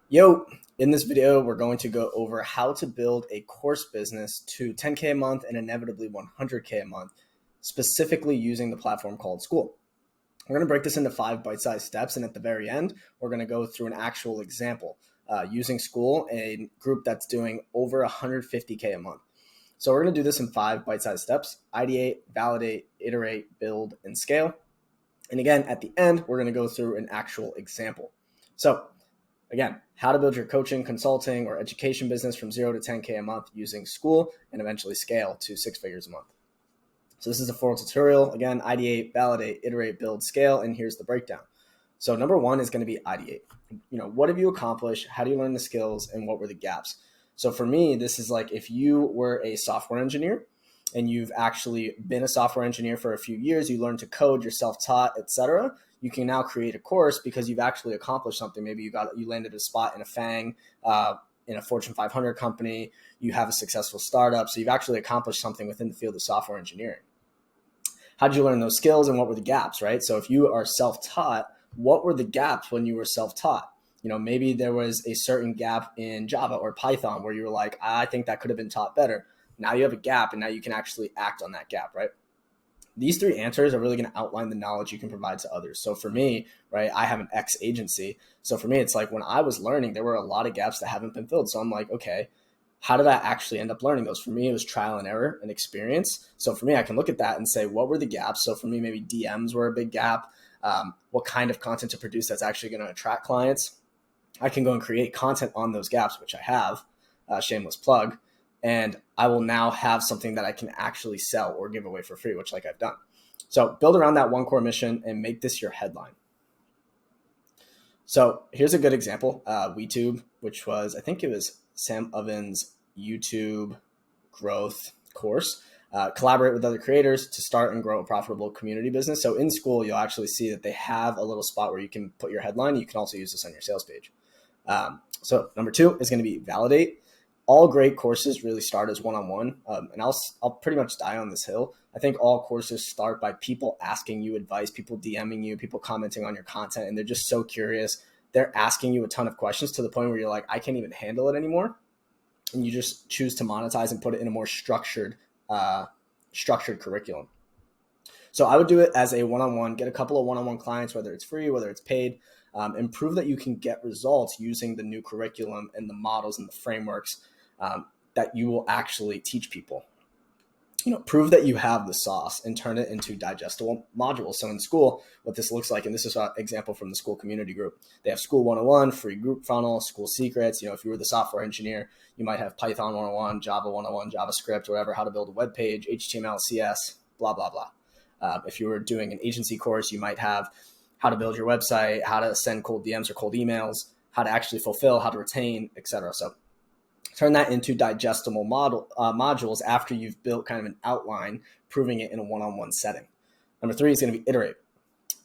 Yo, in this video, we're going to go over how to build a course business to 10K a month and inevitably 100K a month, specifically using the platform called School. We're going to break this into 5 bite-sized steps, and at the very end, we're going to go through an actual example using School, a group that's doing over 150K a month. So we're going to do this in 5 bite-sized steps: ideate, validate, iterate, build, and scale. And again, at the end, we're going to go through an actual example. So again, how to build your coaching, consulting, or education business from 0 to 10K a month using School and eventually scale to 6 figures a month. So this is a full tutorial. Again, ideate, validate, iterate, build, scale, and here's the breakdown. So number 1 is going to be ideate. What have you accomplished? How do you learn the skills? And what were the gaps? So for me, this is like if you were a software engineer and you've actually been a software engineer for a few years, you learned to code, you're self-taught, etc. You can now create a course because you've actually accomplished something. Maybe you landed a spot in a FANG, in a Fortune 500 company. You have a successful startup. So you've actually accomplished something within the field of software engineering. How did you learn those skills and what were the gaps, right? So if you are self-taught, what were the gaps when you were self-taught? Maybe there was a certain gap in Java or Python where you were like, I think that could have been taught better. Now you have a gap and now you can actually act on that gap, right? These 3 answers are really going to outline the knowledge you can provide to others. So for me, right, I have an X agency. So for me, it's like when I was learning, there were a lot of gaps that haven't been filled. So I'm like, okay, how did I actually end up learning those? For me, it was trial and error and experience. So for me, I can look at that and say, what were the gaps? So for me, maybe DMs were a big gap. What kind of content to produce that's actually going to attract clients? I can go and create content on those gaps, which I have, shameless plug. And I will now have something that I can actually sell or give away for free, which like I've done. So build around that one core mission and make this your headline. So here's a good example. WeTube, which was, I think it was Sam Oven's YouTube growth course. Collaborate with other creators to start and grow a profitable community business. So in School, you'll actually see that they have a little spot where you can put your headline. You can also use this on your sales page. So number 2 is going to be validate. All great courses really start as one-on-one, and I'll pretty much die on this hill. I think all courses start by people asking you advice, people DMing you, people commenting on your content, and they're just so curious. They're asking you a ton of questions to the point where you're like, I can't even handle it anymore. And you just choose to monetize and put it in a more structured curriculum. So I would do it as a one-on-one, get a couple of one-on-one clients, whether it's free, whether it's paid, and prove that you can get results using the new curriculum and the models and the frameworks that you will actually teach people. Prove that you have the sauce and turn it into digestible modules. So in School, what this looks like, and this is an example from the School community group, they have School 101, free group funnel, School secrets. If you were the software engineer, you might have Python 101, Java 101, JavaScript, whatever, how to build a web page, HTML, CS, blah, blah, blah. If you were doing an agency course, you might have how to build your website, how to send cold DMs or cold emails, how to actually fulfill, how to retain, etc. So turn that into digestible modules after you've built kind of an outline, proving it in a one-on-one setting. Number 3 is going to be iterate.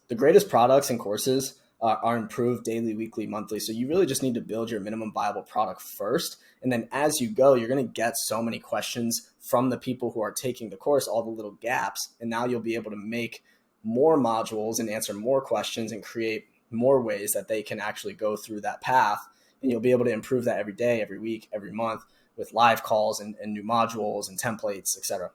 The greatest products and courses are improved daily, weekly, monthly. So you really just need to build your minimum viable product first. And then as you go, you're going to get so many questions from the people who are taking the course, all the little gaps. And now you'll be able to make more modules and answer more questions and create more ways that they can actually go through that path. And you'll be able to improve that every day, every week, every month with live calls and new modules and templates, etc.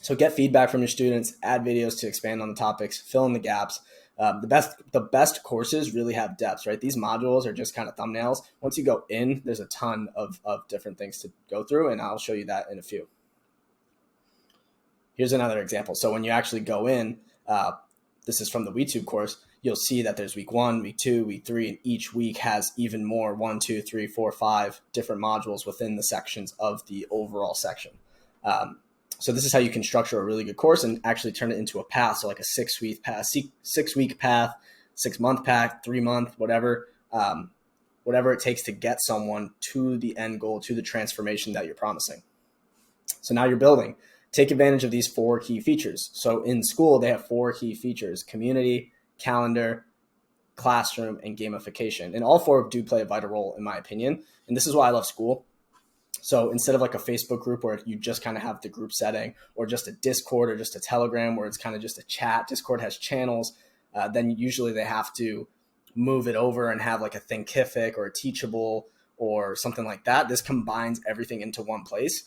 So get feedback from your students, add videos to expand on the topics, fill in the gaps. The best courses really have depths, right? These modules are just kind of thumbnails. Once you go in, there's a ton of different things to go through, and I'll show you that in a few. Here's another example. So when you actually go in, this is from the WeTube course, you'll see that there's week 1, week 2, week 3, and each week has even more 1, 2, 3, 4, 5 different modules within the sections of the overall section. So this is how you can structure a really good course and actually turn it into a path. So like a 6-week path, 6-week path, 6-month path, 3-month, whatever it takes to get someone to the end goal, to the transformation that you're promising. So now you're building. Take advantage of these 4 key features. So in School, they have 4 key features: community, calendar, classroom, and gamification. And all 4 do play a vital role, in my opinion. And this is why I love School. So instead of like a Facebook group where you just kind of have the group setting, or just a Discord or just a Telegram where it's kind of just a chat, Discord has channels, then usually they have to move it over and have like a Thinkific or a Teachable or something like that. This combines everything into one place,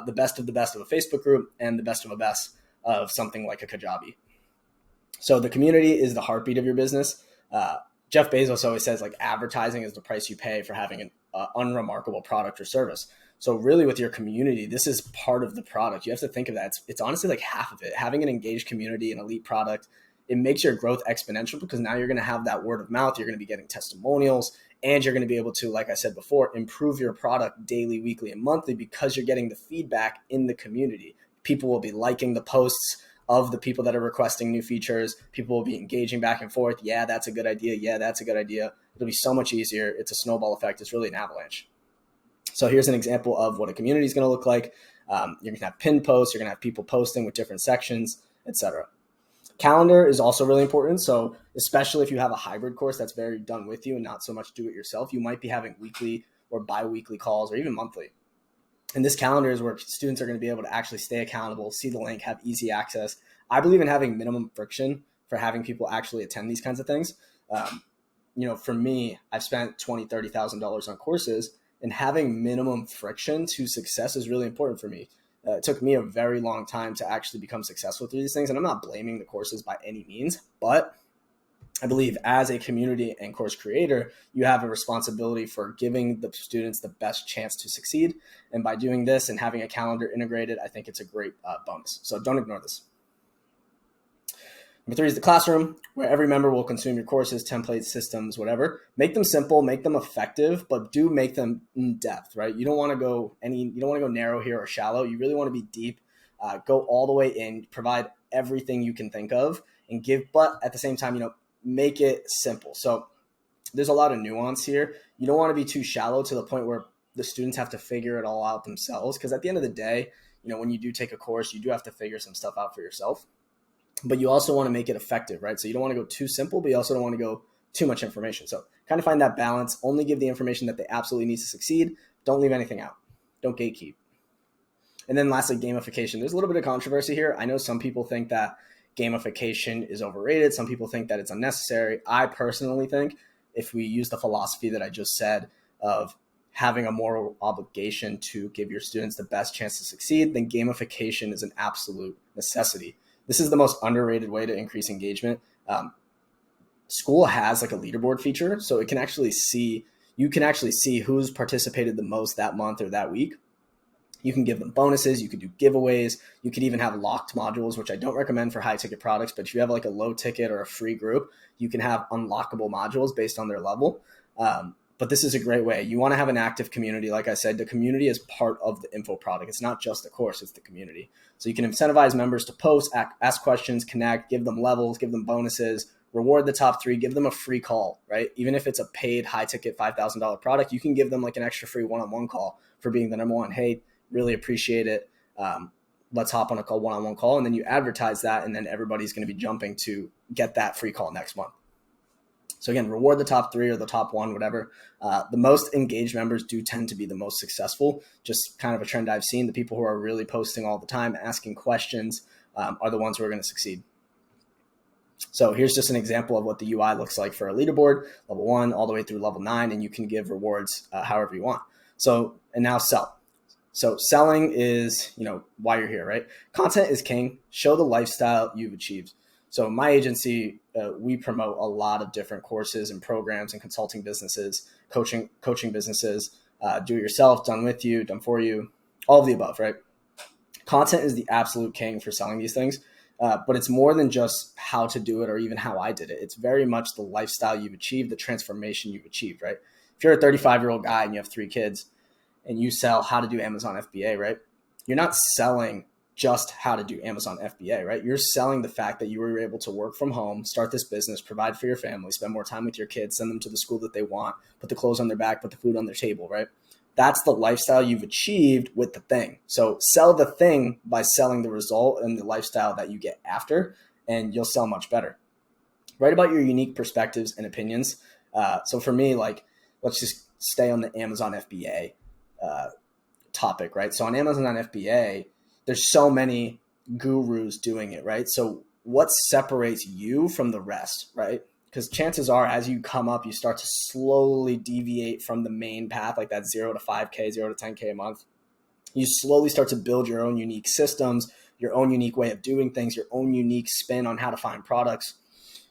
the best of a Facebook group and the best of a best of something like a Kajabi. So the community is the heartbeat of your business. Jeff Bezos always says like advertising is the price you pay for having an unremarkable product or service. So really with your community, this is part of the product. You have to think of that. It's honestly like half of it. Having an engaged community, an elite product, it makes your growth exponential because now you're going to have that word of mouth. You're going to be getting testimonials, and you're going to be able to, like I said before, improve your product daily, weekly, and monthly because you're getting the feedback in the community. People will be liking the posts of the people that are requesting new features. People will be engaging back and forth. Yeah, that's a good idea. Yeah, that's a good idea. It'll be so much easier. It's a snowball effect. It's really an avalanche. So here's an example of what a community is going to look like. You're going to have pinned posts. You're going to have people posting with different sections, etc. Calendar is also really important. So especially if you have a hybrid course that's very done with you and not so much do it yourself, you might be having weekly or bi-weekly calls or even monthly. And this calendar is where students are going to be able to actually stay accountable, see the link, have easy access. I believe in having minimum friction for having people actually attend these kinds of things. For me, I've spent $20,000, $30,000 on courses, and having minimum friction to success is really important for me. It took me a very long time to actually become successful through these things. And I'm not blaming the courses by any means, but I believe as a community and course creator, you have a responsibility for giving the students the best chance to succeed. And by doing this and having a calendar integrated, I think it's a great bonus. So don't ignore this. Number 3 is the classroom, where every member will consume your courses, templates, systems, whatever. Make them simple, make them effective, but do make them in depth, right? You don't want to go narrow here or shallow. You really want to be deep. Go all the way in, provide everything you can think of, and give, but at the same time, make it simple. So there's a lot of nuance here. You don't want to be too shallow to the point where the students have to figure it all out themselves. Because at the end of the day, when you do take a course, you do have to figure some stuff out for yourself. But you also want to make it effective, right? So you don't want to go too simple, but you also don't want to go too much information. So kind of find that balance. Only give the information that they absolutely need to succeed. Don't leave anything out. Don't gatekeep. And then lastly, gamification. There's a little bit of controversy here. I know some people think that gamification is overrated. Some people think that it's unnecessary. I personally think if we use the philosophy that I just said of having a moral obligation to give your students the best chance to succeed, then gamification is an absolute necessity. This is the most underrated way to increase engagement. School has like a leaderboard feature, so you can actually see who's participated the most that month or that week. You can give them bonuses. You could do giveaways. You could even have locked modules, which I don't recommend for high ticket products. But if you have like a low ticket or a free group, you can have unlockable modules based on their level. But this is a great way. You want to have an active community. Like I said, the community is part of the info product. It's not just the course, it's the community. So you can incentivize members to post, ask questions, connect, give them levels, give them bonuses, reward the top 3, give them a free call, right? Even if it's a paid high ticket $5,000 product, you can give them like an extra free one-on-one call for being the number one. Hey, really appreciate it. Let's hop on a one-on-one call. And then you advertise that, and then everybody's going to be jumping to get that free call next month. So again, reward the top 3 or the top 1, whatever. The most engaged members do tend to be the most successful. Just kind of a trend I've seen. The people who are really posting all the time, asking questions, are the ones who are going to succeed. So here's just an example of what the UI looks like for a leaderboard, level 1 all the way through level 9, and you can give rewards however you want. So, and now sell. So selling is, why you're here, right? Content is king. Show the lifestyle you've achieved. So my agency, we promote a lot of different courses and programs and consulting businesses, coaching businesses, do it yourself, done with you, done for you, all of the above, right? Content is the absolute king for selling these things, but it's more than just how to do it or even how I did it. It's very much the lifestyle you've achieved, the transformation you've achieved, right? If you're a 35-year-old guy and you have 3 kids and you sell how to do Amazon FBA, right? You're not selling just how to do Amazon FBA, right? You're selling the fact that you were able to work from home, start this business, provide for your family, spend more time with your kids, send them to the school that they want, put the clothes on their back, put the food on their table, right? That's the lifestyle you've achieved with the thing. So sell the thing by selling the result and the lifestyle that you get after, and you'll sell much better. Write about your unique perspectives and opinions. So for me, let's just stay on the Amazon FBA topic, right? So on Amazon FBA, there's so many gurus doing it, right? So what separates you from the rest, right? because chances are as you come up, you start to slowly deviate from the main path, like that 0 to 5K, 0 to 10K a month. You slowly start to build your own unique systems, your own unique way of doing things, your own unique spin on how to find products.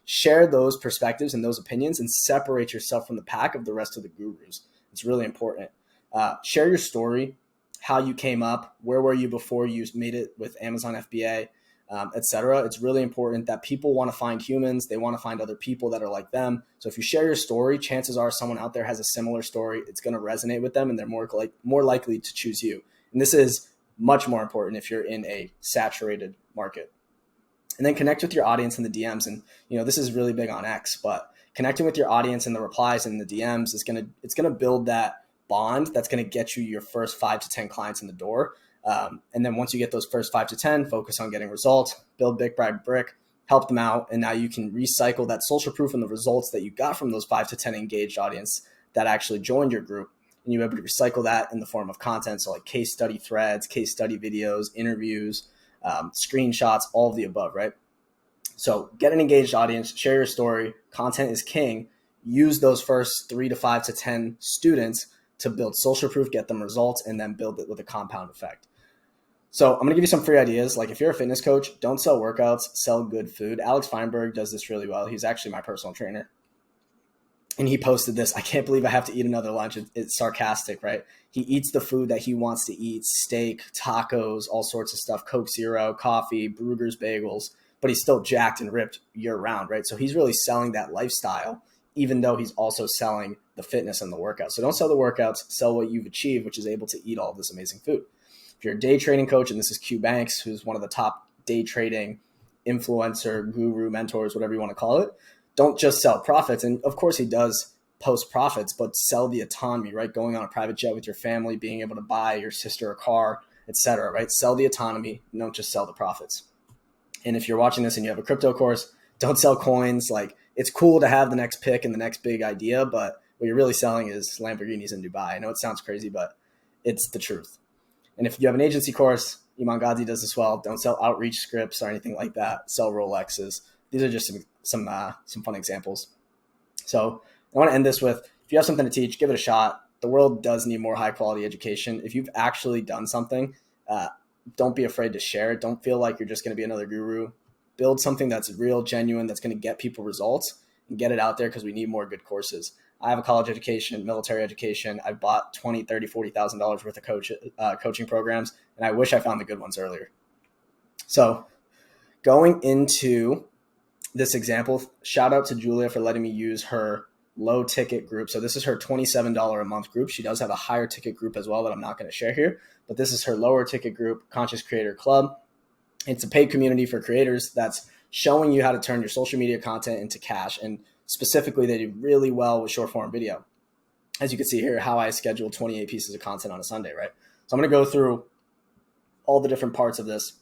Share those perspectives and those opinions and separate yourself from the pack of the rest of the gurus. It's really important. Share your story, how you came up, where were you before you made it with Amazon FBA, etc. It's really important that people want to find humans. They want to find other people that are like them. So if you share your story, chances are someone out there has a similar story. It's going to resonate with them and they're more likely to choose you. And this is much more important if you're in a saturated market. And then connect with your audience in the DMs. And, this is really big on X, but connecting with your audience in the replies and the DMs it's going to build that bond that's going to get you your first 5 to 10 clients in the door. And then once you get those first 5 to 10, focus on getting results, build brick by brick, help them out. And now you can recycle that social proof and the results that you got from those 5 to 10 engaged audience that actually joined your group. And you're able to recycle that in the form of content. So like case study threads, case study videos, interviews, screenshots, all of the above, right? So get an engaged audience, share your story. Content is king. Use those first 3 to 5 to 10 students to build social proof, get them results, and then build it with a compound effect. So I'm going to give you some free ideas. Like if you're a fitness coach, don't sell workouts, sell good food. Alex Feinberg does this really well. He's actually my personal trainer. And he posted this, I can't believe I have to eat another lunch. It's sarcastic, right? He eats the food that he wants to eat, steak, tacos, all sorts of stuff, Coke Zero, coffee, Brugger's bagels, but he's still jacked and ripped year round, right? So he's really selling that lifestyle, even though he's also selling the fitness and the workouts. So don't sell the workouts, sell what you've achieved, which is able to eat all of this amazing food. If you're a day trading coach, and this is Q Banks, who's one of the top day trading influencer, guru, mentors, whatever you want to call it, don't just sell profits. And of course he does post profits, but sell the autonomy, right? Going on a private jet with your family, being able to buy your sister a car, etc., right? Sell the autonomy, don't just sell the profits. And if you're watching this and you have a crypto course, don't sell coins. Like it's cool to have the next pick and the next big idea, but what you're really selling is Lamborghinis in Dubai. I know it sounds crazy, but it's the truth. And if you have an agency course, Iman Ghazi does this well. Don't sell outreach scripts or anything like that. Sell Rolexes. These are just some fun examples. So I want to end this with, if you have something to teach, give it a shot. The world does need more high quality education. If you've actually done something, don't be afraid to share it. Don't feel like you're just going to be another guru. Build something that's real, genuine, that's going to get people results and get it out there because we need more good courses. I have a college education, military education. I've bought $20,000, $30,000, $40,000 worth of coaching programs, and I wish I found the good ones earlier. So going into this example, shout out to Julia for letting me use her low ticket group. So this is her $27 a month group. She does have a higher ticket group as well that I'm not going to share here, but this is her lower ticket group, Conscious Creator Club. It's a paid community for creators that's showing you how to turn your social media content into cash. And specifically, they do really well with short form video. As you can see here, how I schedule 28 pieces of content on a Sunday, right? So I'm going to go through all the different parts of this.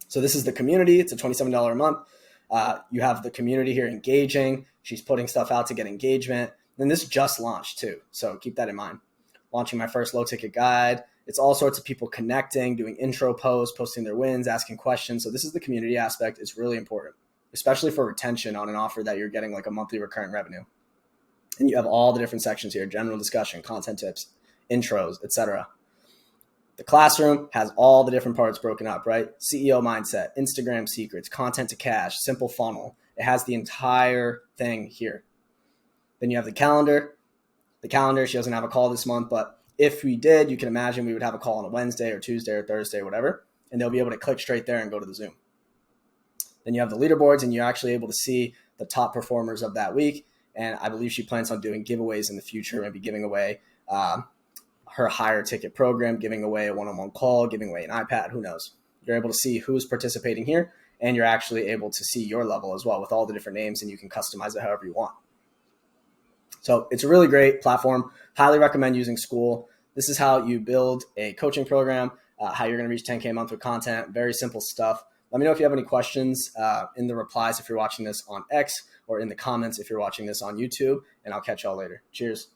So this is the community. It's a $27 a month. You have the community here engaging. She's putting stuff out to get engagement. And this just launched too. So keep that in mind. Launching my first low ticket guide. It's all sorts of people connecting, doing intro posts, posting their wins, asking questions. So this is the community aspect. It's really important, especially for retention on an offer that you're getting like a monthly recurring revenue. And you have all the different sections here: general discussion, content tips, intros, etc. The classroom has all the different parts broken up, right? CEO mindset, Instagram secrets, content to cash, simple funnel. It has the entire thing here. Then you have the calendar. The calendar, she doesn't have a call this month, but if we did, you can imagine we would have a call on a Wednesday or Tuesday or Thursday or whatever, and they'll be able to click straight there and go to the Zoom. Then you have the leaderboards, and you're actually able to see the top performers of that week. And I believe she plans on doing giveaways in the future, maybe giving away her higher ticket program, giving away a one-on-one call, giving away an iPad, who knows? You're able to see who's participating here, and you're actually able to see your level as well with all the different names, and you can customize it however you want. So it's a really great platform. Highly recommend using School. This is how you build a coaching program, how you're going to reach 10K a month with content. Very simple stuff. Let me know if you have any questions in the replies if you're watching this on X, or in the comments if you're watching this on YouTube, and I'll catch y'all later. Cheers.